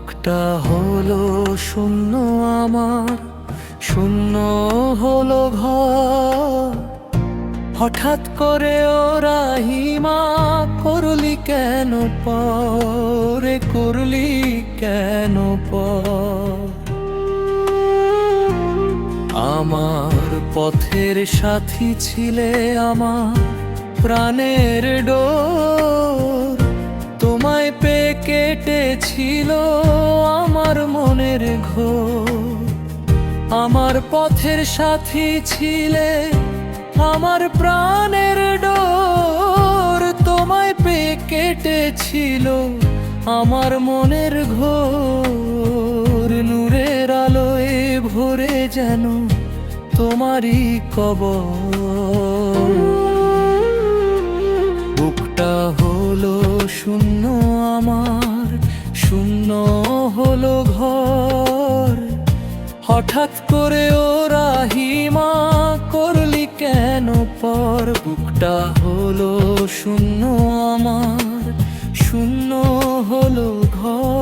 বুকটা হলো শূন্য আমার, শূন্য হলো ঘর। হঠাৎ করে ওরা হিমা করলি কেন পরে, করলি কেন পর? আমার পথের সাথী ছিলে, আমার প্রাণের ডোর। তোমায় পেয়ে কেটেছিল আমার মনের ঘোর। আমার পথের সাথী ছিলে, আমার প্রাণের ডোর। তোমায় পেয়ে কেটেছিল আমার মনের ঘোর। নূরের আলোয় ভরে যেন তোমারই কবর। বুকটা হলো শূন্য আমার, শূন্য হলো ঘর। হঠাৎ করে ওরা হিমা করলি কেন পর? বুকটা হলো শূন্য আমার, শূন্য হলো ঘর।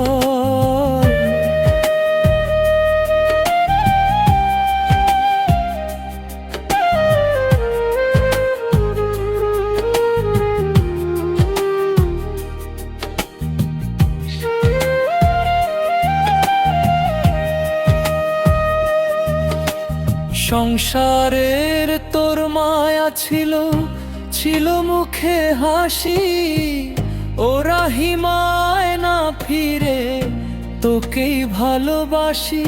সংসারের তোর মায়া ছিল, ছিল মুখে হাসি। ওরা হিমায় না ফিরে তোকেই ভালোবাসি।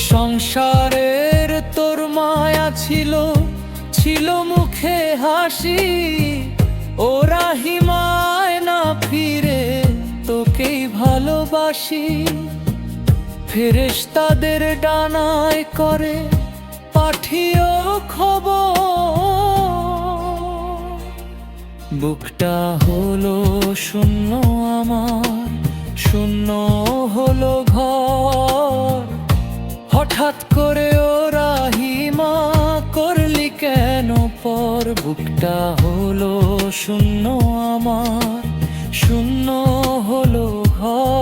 সংসারের তোর মায়া ছিল, ছিল মুখে হাসি। ওরা হিমায় না ফিরে তোকেই ভালোবাসি। ফেরেশতাদের ডানায় করে পাঠিও খবর। বুকটা হলো শূন্য আমার, শূন্য হলো ঘর। হঠাৎ করে ওরা হিমা করলি কেন পর? বুকটা হলো শূন্য আমার, শূন্য হলো ঘর।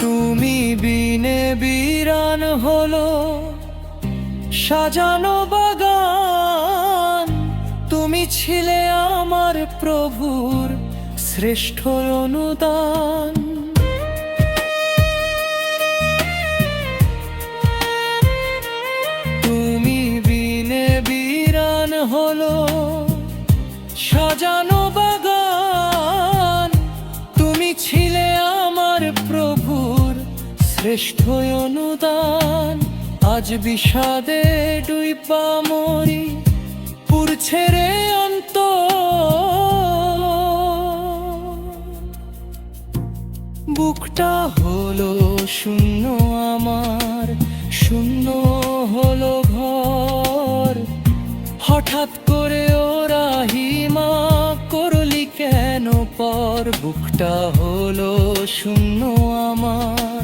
তুমি বিনে বিরান হলো সাজানো বাগান। তুমি ছিলে আমার প্রভুর শ্রেষ্ঠ অনুদান। তুমি বিনে বিরান হলো সাজানো বাগান। তুমি ছিলে আমার প্রভুর শ্রেষ্ঠ অনুদান। আজ বিষাদে ডুইবা মরি, পুরছে রে অন্তর। বুকটা হলো শূন্য আমার, শূন্য হলো ঘর। হঠাৎ করে ওরা হিমা করলি কেন পর? বুকটা হলো শূন্য আমার,